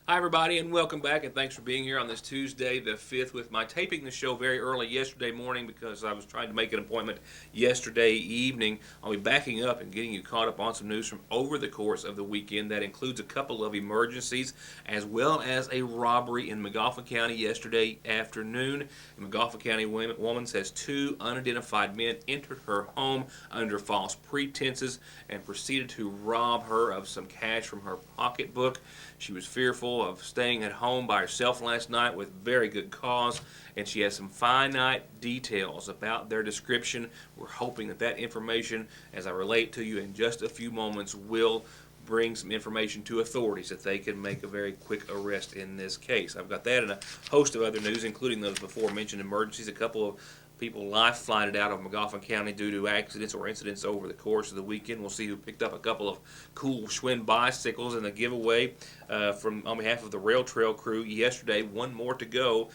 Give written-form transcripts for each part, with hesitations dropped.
Hi, everybody, and welcome back, and thanks for being here on this Tuesday, the 5th, with my taping the show very early yesterday morning because I was trying to make an appointment yesterday evening. I'll be backing up and getting you caught up on some news from over the course of the weekend. That includes a couple of emergencies as well as a robbery in McGoffin County yesterday afternoon. A McGoffin County woman says two unidentified men entered her home under false pretenses and proceeded to rob her of some cash from her pocketbook. She was fearful of staying at home by herself last night with very good cause, and she has some finite details about their description. We're hoping that that information, as I relate to you in just a few moments, will bring some information to authorities that they can make a very quick arrest in this case. I've got that and a host of other news, including those before mentioned emergencies. A couple of people life flighted out of McGoffin County due to accidents or incidents over the course of the weekend. We'll see who picked up a couple of cool Schwinn bicycles in the giveaway on behalf of the Rail Trail crew yesterday. One more to go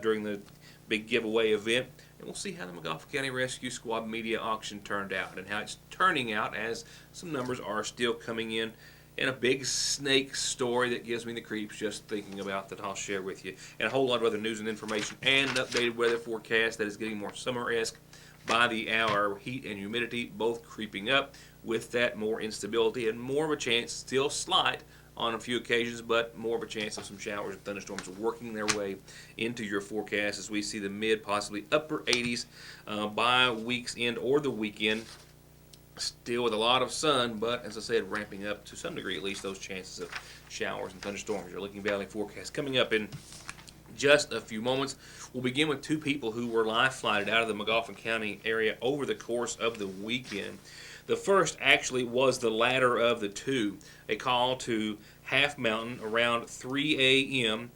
during the big giveaway event. And we'll see how the McGoffin County Rescue Squad media auction turned out and how it's turning out as some numbers are still coming in. And a big snake story that gives me the creeps just thinking about that I'll share with you. And a whole lot of other news and information and an updated weather forecast that is getting more summer-esque by the hour. Heat and humidity both creeping up. With that, more instability and more of a chance, still slight on a few occasions, but more of a chance of some showers and thunderstorms working their way into your forecast as we see the mid, possibly upper 80s by week's end or the weekend. Still with a lot of sun, but as I said, ramping up to some degree, at least those chances of showers and thunderstorms. Your Licking Valley forecast coming up in just a few moments. We'll begin with two people who were life flighted out of the McGoffin County area over the course of the weekend. The first actually was the latter of the two. A call to Half Mountain around 3 a.m.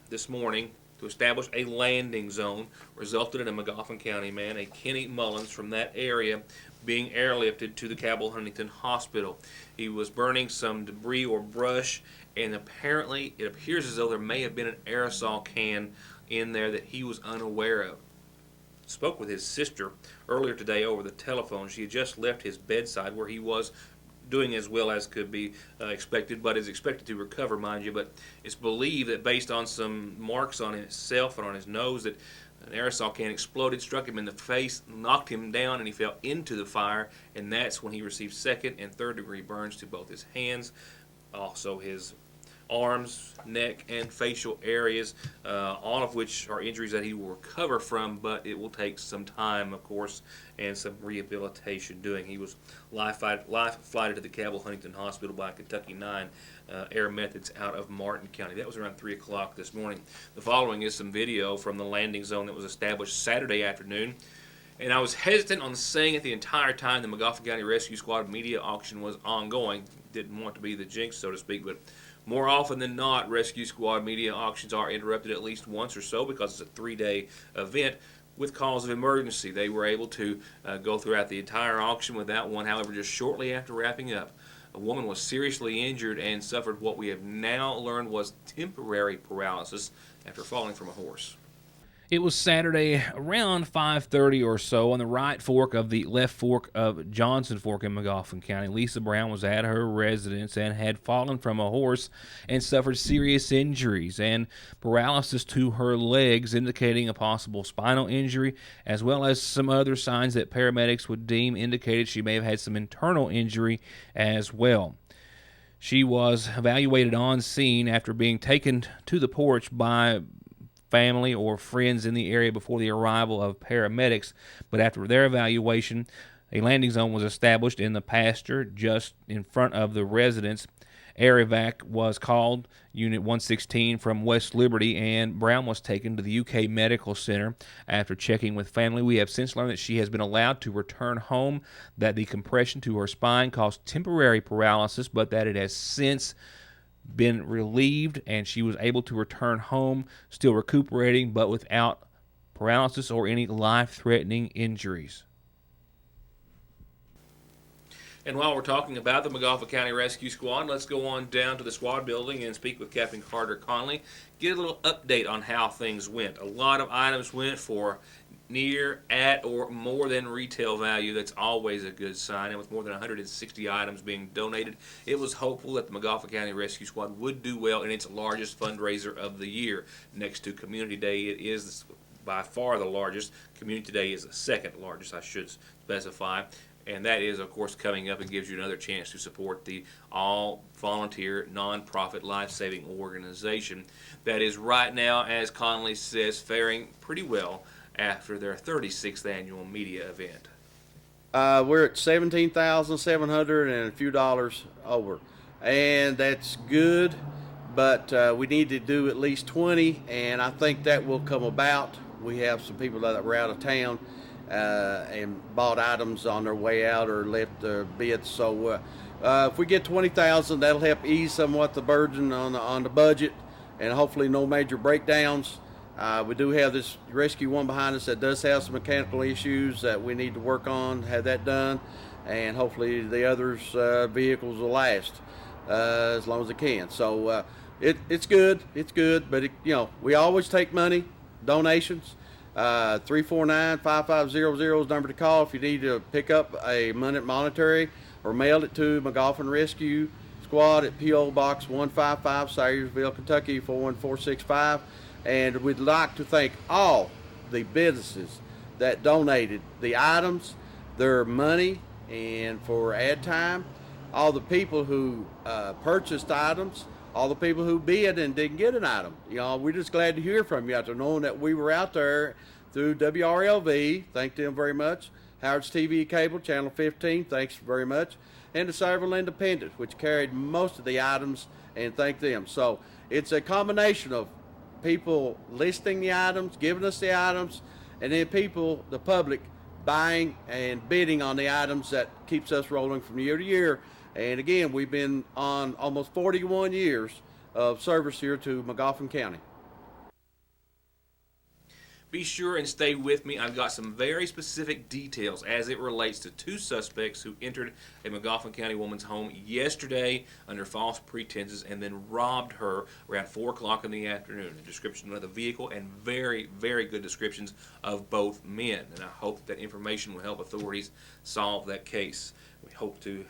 this morning, to establish a landing zone resulted in a McGoffin County man, a Kenny Mullins from that area, being airlifted to the Cabell Huntington Hospital. He was burning some debris or brush, and apparently it appears as though there may have been an aerosol can in there that he was unaware of. Spoke with his sister earlier today over the telephone. She had just left his bedside where he was doing as well as could be expected, but is expected to recover, mind you. But it's believed that based on some marks on himself and on his nose that an aerosol can exploded, struck him in the face, knocked him down, and he fell into the fire, and that's when he received second and third degree burns to both his hands, also his arms, neck, and facial areas, all of which are injuries that he will recover from, but it will take some time, of course, and some rehabilitation doing. He was life flighted to the Cabell Huntington Hospital by Kentucky 9 Air Methods out of Martin County. That was around 3 o'clock this morning. The following is some video from the landing zone that was established Saturday afternoon. And I was hesitant on saying it the entire time the McGoffin County Rescue Squad media auction was ongoing. Didn't want to be the jinx, so to speak, but more often than not, Rescue Squad media auctions are interrupted at least once or so because it's a 3-day event with calls of emergency. They were able to go throughout the entire auction without one. However, just shortly after wrapping up, a woman was seriously injured and suffered what we have now learned was temporary paralysis after falling from a horse. It was Saturday around 5:30 or so on the right fork of the left fork of Johnson Fork in McGoffin County. Lisa Brown was at her residence and had fallen from a horse and suffered serious injuries and paralysis to her legs, indicating a possible spinal injury, as well as some other signs that paramedics would deem indicated she may have had some internal injury as well. She was evaluated on scene after being taken to the porch by family or friends in the area before the arrival of paramedics, but after their evaluation, a landing zone was established in the pasture just in front of the residence. Air evac was called, Unit 116 from West Liberty, and Brown was taken to the UK Medical Center. After checking with family, we have since learned that she has been allowed to return home, that the compression to her spine caused temporary paralysis, but that it has since been relieved and she was able to return home, still recuperating, but without paralysis or any life-threatening injuries. And while we're talking about the McGoffin County Rescue Squad, let's go on down to the squad building and speak with Captain Carter Conley, get a little update on how things went. A lot of items went for near, at, or more than retail value. That's always a good sign. And with more than 160 items being donated, it was hopeful that the McGoffin County Rescue Squad would do well in its largest fundraiser of the year. Next to Community Day, it is by far the largest. Community Day is the second largest, I should specify. And that is, of course, coming up and gives you another chance to support the all-volunteer, nonprofit, life-saving organization that is right now, as Connolly says, faring pretty well after their 36th annual media event. We're at 17,700 and a few dollars over, and that's good. But we need to do at least 20, and I think that will come about. We have some people that were out of town and bought items on their way out or left their bids. So if we get 20,000, that'll help ease somewhat the burden on the budget, and hopefully no major breakdowns. We do have this rescue one behind us that does have some mechanical issues that we need to work on, have that done, and hopefully the others vehicles will last as long as it can. So it's good, but we always take money, donations. 349-5500 is the number to call if you need to pick up a monetary or mail it to McGoffin Rescue Squad at P.O. Box 155, Sayersville, Kentucky 41465. And we'd like to thank all the businesses that donated the items, their money, and for ad time, all the people who purchased items, all the people who bid and didn't get an item. We're just glad to hear from you after knowing that we were out there through WRLV. Thank them very much. Howard's TV Cable, Channel 15, thanks very much. And the Sayreville Independent, which carried most of the items, and thank them. So it's a combination of people listing the items, giving us the items, and then people, the public, buying and bidding on the items that keeps us rolling from year to year. And again, we've been on almost 41 years of service here to McGoffin County. Be sure and stay with me. I've got some very specific details as it relates to two suspects who entered a McGoffin County woman's home yesterday under false pretenses and then robbed her around 4 o'clock in the afternoon. A description of the vehicle and very, very good descriptions of both men. And I hope that information will help authorities solve that case. We hope to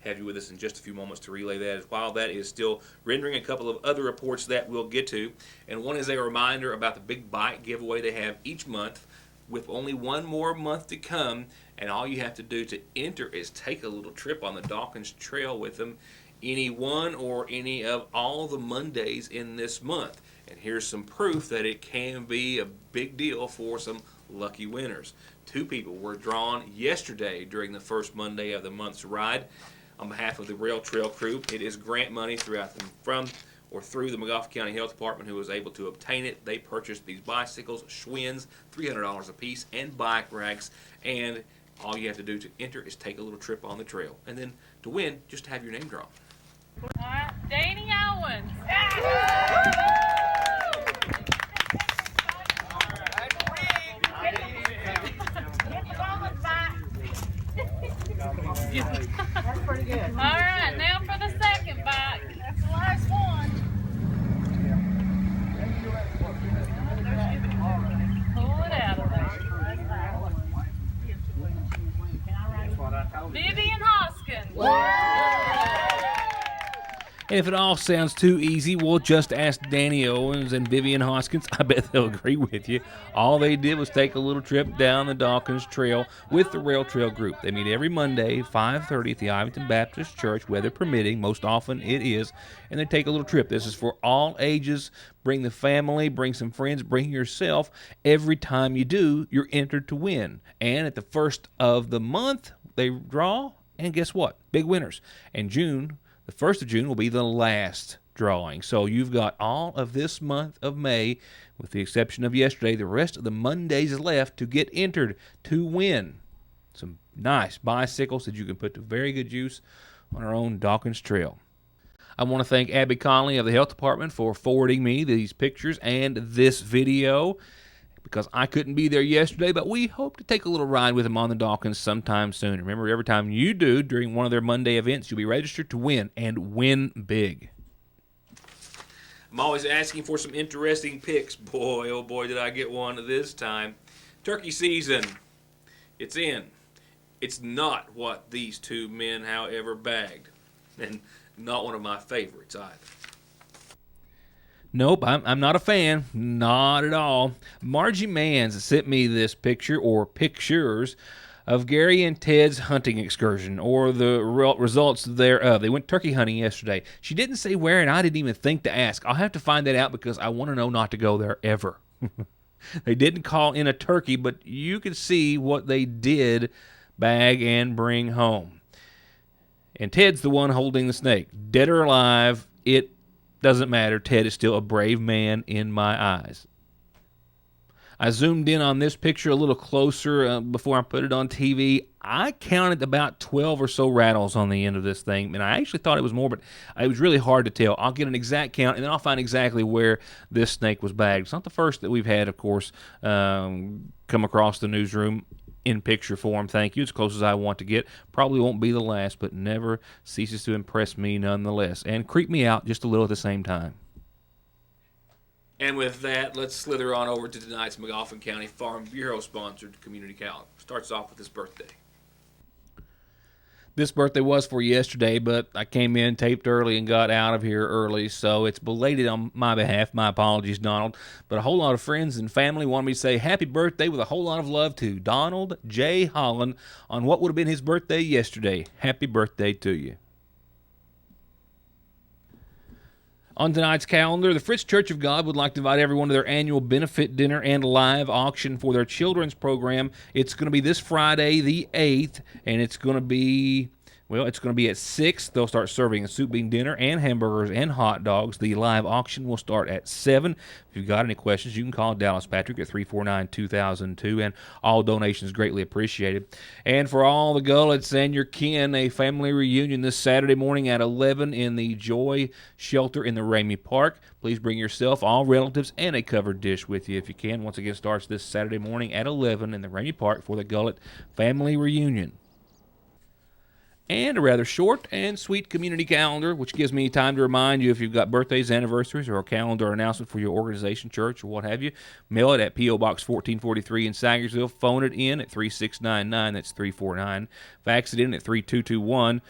have you with us in just a few moments to relay that, while that is still rendering a couple of other reports that we'll get to. And one is a reminder about the big bike giveaway they have each month, with only one more month to come. And all you have to do to enter is take a little trip on the Dawkins Trail with them any one or any of all the Mondays in this month. And here's some proof that it can be a big deal for some lucky winners. 2 people were drawn yesterday during the first Monday of the month's ride. On behalf of the Rail Trail crew, it is grant money through the McGoffin County Health Department who was able to obtain it. They purchased these bicycles, Schwinn's, $300 a piece, and bike racks. And all you have to do to enter is take a little trip on the trail. And then to win, just have your name drawn. All right, Danny Owens. That's pretty good. All right, now for the second bike. That's the last one. Pull it out of there. Vivian Hoskins. And if it all sounds too easy, we'll just ask Danny Owens and Vivian Hoskins. I bet they'll agree with you. All they did was take a little trip down the Dawkins Trail with the Rail Trail group. They meet every Monday, 5:30 at the Ivington Baptist Church, weather permitting. Most often it is. And they take a little trip. This is for all ages. Bring the family, bring some friends, bring yourself. Every time you do, you're entered to win. And at the first of the month, they draw. And guess what? Big winners. And the 1st of June will be the last drawing. So you've got all of this month of May, with the exception of yesterday, the rest of the Mondays left to get entered to win some nice bicycles that you can put to very good use on our own Dawkins Trail. I want to thank Abby Conley of the Health Department for forwarding me these pictures and this video, because I couldn't be there yesterday, but we hope to take a little ride with them on the Dawkins sometime soon. Remember, every time you do during one of their Monday events, you'll be registered to win, and win big. I'm always asking for some interesting picks. Boy, oh boy, did I get one this time. Turkey season, it's in. It's not what these two men, however, bagged. And not one of my favorites either. Nope, I'm not a fan. Not at all. Margie Manns sent me this picture, or pictures, of Gary and Ted's hunting excursion, or the results thereof. They went turkey hunting yesterday. She didn't say where, and I didn't even think to ask. I'll have to find that out because I want to know not to go there ever. They didn't call in a turkey, but you could see what they did bag and bring home. And Ted's the one holding the snake. Dead or alive, it doesn't matter. Ted is still a brave man in my eyes. I zoomed in on this picture a little closer before I put it on TV. I counted about 12 or so rattles on the end of this thing, and I actually thought it was more, but it was really hard to tell. I'll get an exact count, and then I'll find exactly where this snake was bagged. It's not the first that we've had, of course, come across the newsroom in picture form. Thank you. As close as I want to get. Probably won't be the last, but never ceases to impress me nonetheless, and creep me out just a little at the same time. And with that, let's slither on over to tonight's Magoffin County Farm Bureau-sponsored community calendar. Starts off with his birthday. This birthday was for yesterday, but I came in, taped early, and got out of here early, so it's belated on my behalf. My apologies, Donald. But a whole lot of friends and family wanted me to say happy birthday with a whole lot of love to Donald J. Holland on what would have been his birthday yesterday. Happy birthday to you. On tonight's calendar, the Fritz Church of God would like to invite everyone to their annual benefit dinner and live auction for their children's program. It's going to be this Friday, the 8th, and it's going to be at 6. They'll start serving a soup bean dinner and hamburgers and hot dogs. The live auction will start at 7. If you've got any questions, you can call Dallas Patrick at 349-2002, and all donations greatly appreciated. And for all the Gullets and your kin, a family reunion this Saturday morning at 11 in the Joy Shelter in the Ramey Park. Please bring yourself, all relatives, and a covered dish with you if you can. Once again, starts this Saturday morning at 11 in the Ramey Park for the Gullet family reunion. And a rather short and sweet community calendar, which gives me time to remind you if you've got birthdays, anniversaries, or a calendar announcement for your organization, church, or what have you, mail it at P.O. Box 1443 in Sagersville. Phone it in at 3699, that's 349. Fax it in at 3221.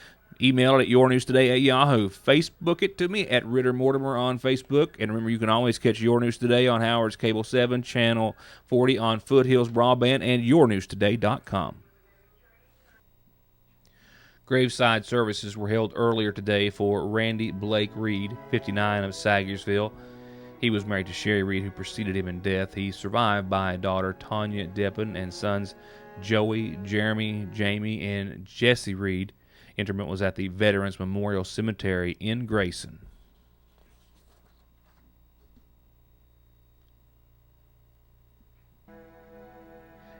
Email it at yournewstoday@yahoo. Facebook it to me at Ritter Mortimer on Facebook. And remember, you can always catch Your News Today on Howard's Cable 7, Channel 40 on Foothills Broadband, and yournewstoday.com. Graveside services were held earlier today for Randy Blake Reed, 59, of Sagersville. He was married to Sherry Reed, who preceded him in death. He's survived by a daughter, Tanya Deppen, and sons Joey, Jeremy, Jamie, and Jesse Reed. Interment was at the Veterans Memorial Cemetery in Grayson.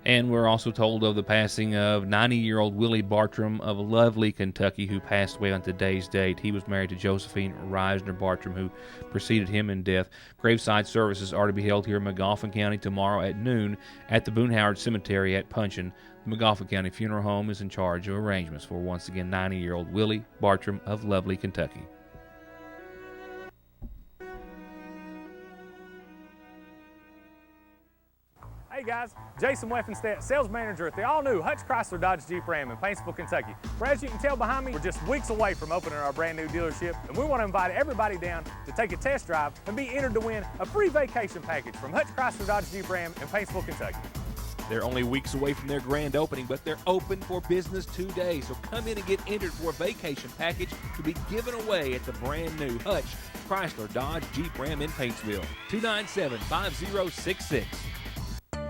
And we're also told of the passing of 90-year-old Willie Bartram of Lovely, Kentucky, who passed away on today's date. He was married to Josephine Reisner Bartram, who preceded him in death. Graveside services are to be held here in Magoffin County tomorrow at noon at the Boone Howard Cemetery at Punchin. The Magoffin County Funeral Home is in charge of arrangements for, once again, 90-year-old Willie Bartram of Lovely, Kentucky. Hey guys, Jason Weffenstedt, sales manager at the all-new Hutch Chrysler Dodge Jeep Ram in Paintsville, Kentucky. But as you can tell behind me, we're just weeks away from opening our brand new dealership, and we want to invite everybody down to take a test drive and be entered to win a free vacation package from Hutch Chrysler Dodge Jeep Ram in Paintsville, Kentucky. They're only weeks away from their grand opening, but they're open for business today. So come in and get entered for a vacation package to be given away at the brand new Hutch Chrysler Dodge Jeep Ram in Paintsville. 297-5066.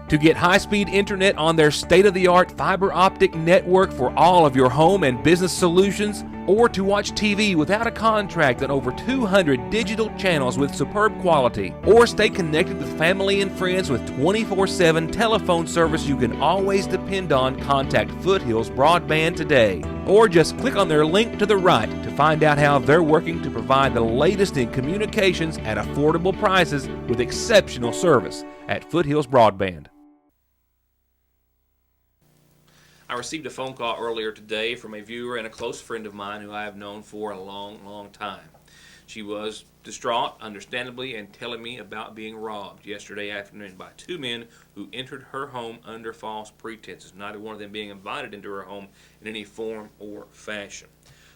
To get high-speed internet on their state-of-the-art fiber optic network for all of your home and business solutions, or to watch TV without a contract on over 200 digital channels with superb quality, or stay connected with family and friends with 24/7 telephone service you can always depend on, contact Foothills Broadband today. Or just click on their link to the right to find out how they're working to provide the latest in communications at affordable prices with exceptional service at Foothills Broadband. I received a phone call earlier today from a viewer and a close friend of mine who I have known for a long, long time. She was distraught, understandably, and telling me about being robbed yesterday afternoon by two men who entered her home under false pretenses, neither one of them being invited into her home in any form or fashion.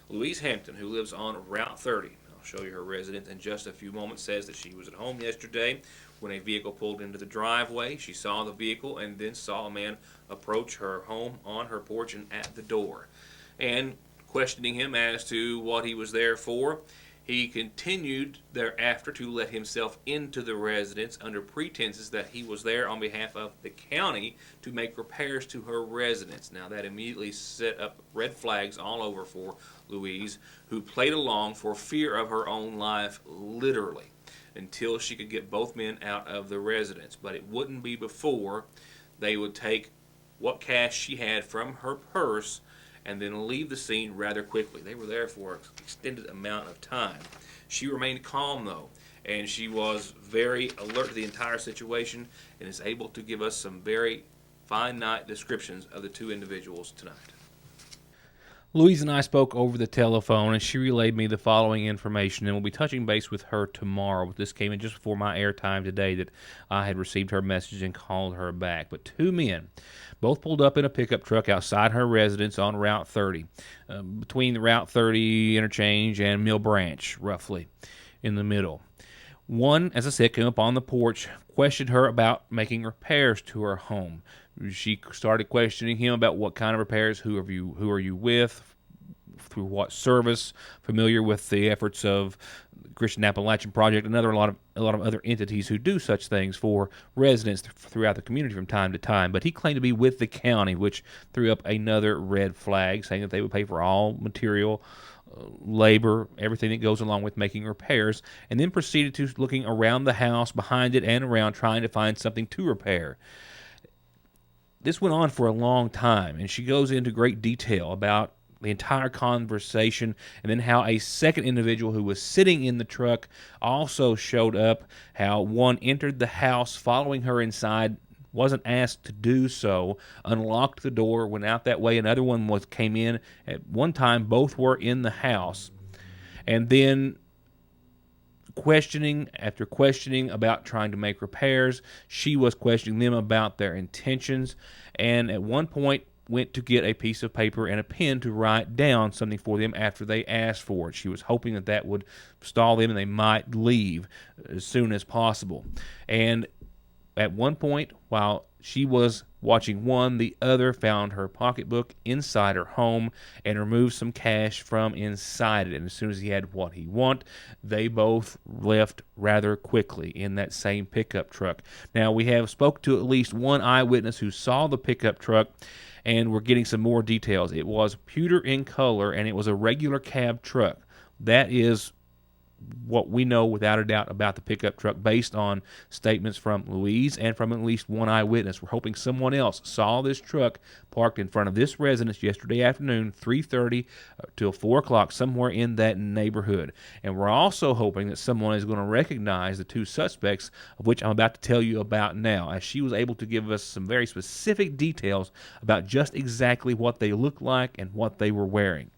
Louise Hampton, who lives on Route 30, I'll show you her residence in just a few moments, says that she was at home yesterday when a vehicle pulled into the driveway. She saw the vehicle and then saw a man approach her home on her porch and at the door. And questioning him as to what he was there for, he continued thereafter to let himself into the residence under pretenses that he was there on behalf of the county to make repairs to her residence. Now that immediately set up red flags all over for Louise, who played along for fear of her own life, literally, until she could get both men out of the residence. But it wouldn't be before they would take what cash she had from her purse and then leave the scene rather quickly. They were there for an extended amount of time. She remained calm, though, and she was very alert to the entire situation and is able to give us some very finite descriptions of the two individuals tonight. Louise and I spoke over the telephone, and she relayed me the following information, and we'll be touching base with her tomorrow. This came in just before my airtime today that I had received her message and called her back. But two men, both pulled up in a pickup truck outside her residence on Route 30, between the Route 30 interchange and Mill Branch, roughly, in the middle. One, as I said, came up on the porch, questioned her about making repairs to her home. She started questioning him about what kind of repairs, who are you with, through what service, familiar with the efforts of Christian Appalachian Project, and a lot of other entities who do such things for residents throughout the community from time to time. But he claimed to be with the county, which threw up another red flag, saying that they would pay for all material, labor, everything that goes along with making repairs, and then proceeded to looking around the house, behind it, and around, trying to find something to repair. This went on for a long time, and she goes into great detail about the entire conversation, and then how a second individual who was sitting in the truck also showed up, how one entered the house following her inside, wasn't asked to do so, unlocked the door, went out that way. Another one came in. At one time, both were in the house. And then questioning after questioning about trying to make repairs, she was questioning them about their intentions, and at one point went to get a piece of paper and a pen to write down something for them after they asked for it. She was hoping that that would stall them and they might leave as soon as possible. And at one point, while she was watching one, the other found her pocketbook inside her home and removed some cash from inside it. And as soon as he had what he wanted, they both left rather quickly in that same pickup truck. Now, we have spoke to at least one eyewitness who saw the pickup truck, and we're getting some more details. It was pewter in color, and it was a regular cab truck. That is what we know without a doubt about the pickup truck based on statements from Louise and from at least one eyewitness. We're hoping someone else saw this truck parked in front of this residence yesterday afternoon, 3:30 till 4 o'clock, somewhere in that neighborhood. And we're also hoping that someone is going to recognize the two suspects, of which I'm about to tell you about now, as she was able to give us some very specific details about just exactly what they looked like and what they were wearing.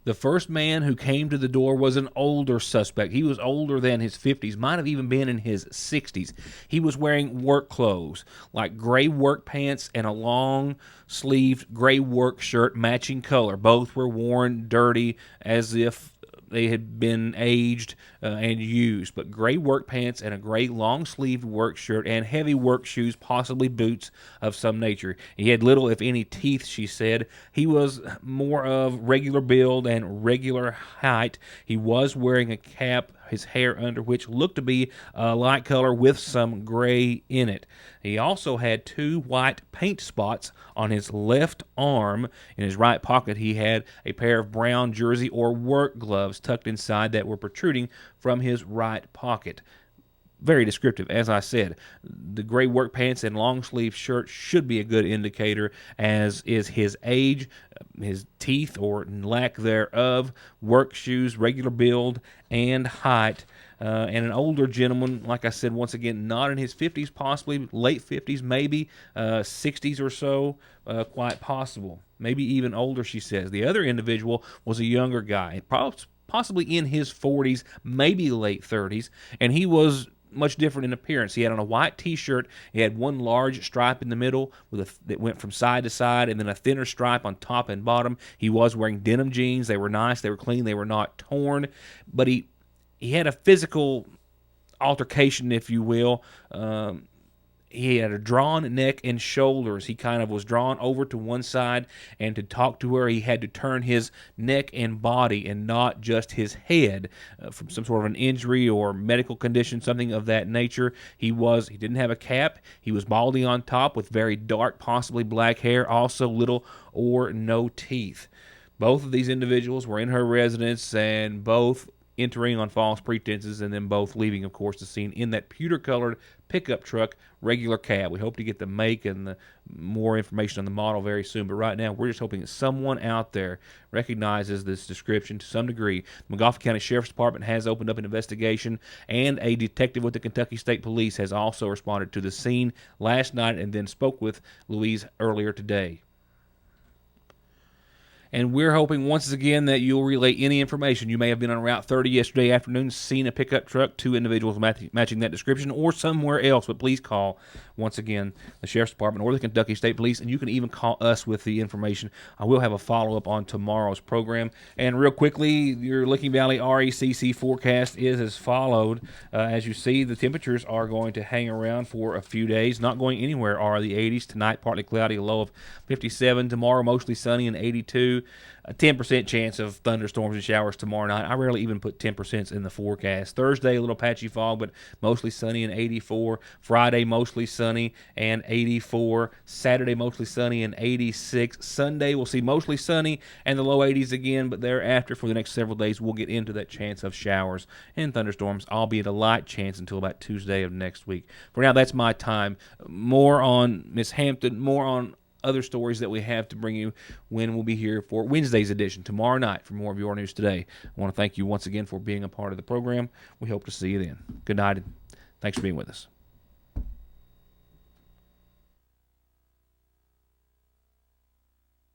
The first man who came to the door was an older suspect. He was older than his 50s, might have even been in his 60s. He was wearing work clothes, like gray work pants and a long-sleeved gray work shirt matching color. Both were worn dirty, as if they had been aged and used, but gray work pants and a gray long-sleeved work shirt and heavy work shoes, possibly boots of some nature. He had little, if any, teeth, she said. He was more of regular build and regular height. He was wearing a cap, his hair under which looked to be a light color with some gray in it. He also had two white paint spots on his left arm. In his right pocket, he had a pair of brown jersey or work gloves tucked inside that were protruding from his right pocket. Very descriptive, as I said. The gray work pants and long-sleeve shirt should be a good indicator, as is his age, his teeth or lack thereof, work shoes, regular build, and height. And an older gentleman, like I said, once again, not in his 50s, possibly late 50s, maybe 60s or so, quite possible. Maybe even older, she says. The other individual was a younger guy, possibly in his 40s, maybe late 30s, and he was much different in appearance. He had on a white T-shirt. He had one large stripe in the middle that went from side to side, and then a thinner stripe on top and bottom. He was wearing denim jeans. They were nice. They were clean. They were not torn. But he had a physical altercation, if you will. He had a drawn neck and shoulders. He kind of was drawn over to one side, and to talk to her, he had to turn his neck and body and not just his head from some sort of an injury or medical condition, something of that nature. He didn't have a cap. He was baldy on top with very dark, possibly black hair, also little or no teeth. Both of these individuals were in her residence, and both entering on false pretenses, and then both leaving, of course, the scene in that pewter-colored pickup truck, regular cab. We hope to get the make and the more information on the model very soon, but right now we're just hoping that someone out there recognizes this description to some degree. The McGoffin County Sheriff's Department has opened up an investigation, and a detective with the Kentucky State Police has also responded to the scene last night and then spoke with Louise earlier today. And we're hoping once again that you'll relay any information. You may have been on Route 30 yesterday afternoon, seen a pickup truck, 2 individuals matching that description, or somewhere else. But please call, once again, the Sheriff's Department or the Kentucky State Police, and you can even call us with the information. I will have a follow-up on tomorrow's program. And real quickly, your Licking Valley RECC forecast is as followed. As you see, the temperatures are going to hang around for a few days. Not going anywhere are the 80s. Tonight, partly cloudy, a low of 57. Tomorrow, mostly sunny and 82. A 10% chance of thunderstorms and showers tomorrow night. I rarely even put 10% in the forecast. Thursday, a little patchy fog, but mostly sunny and 84. Friday, mostly sunny and 84. Saturday, mostly sunny and 86. Sunday, we'll see mostly sunny and the low 80s again, but thereafter, for the next several days, we'll get into that chance of showers and thunderstorms, albeit a light chance until about Tuesday of next week. For now, that's my time. More on Miss Hampton, more on other stories that we have to bring you when we'll be here for Wednesday's edition tomorrow night for more of Your News Today. I want to thank you once again for being a part of the program. We hope to see you then. Good night, and thanks for being with us.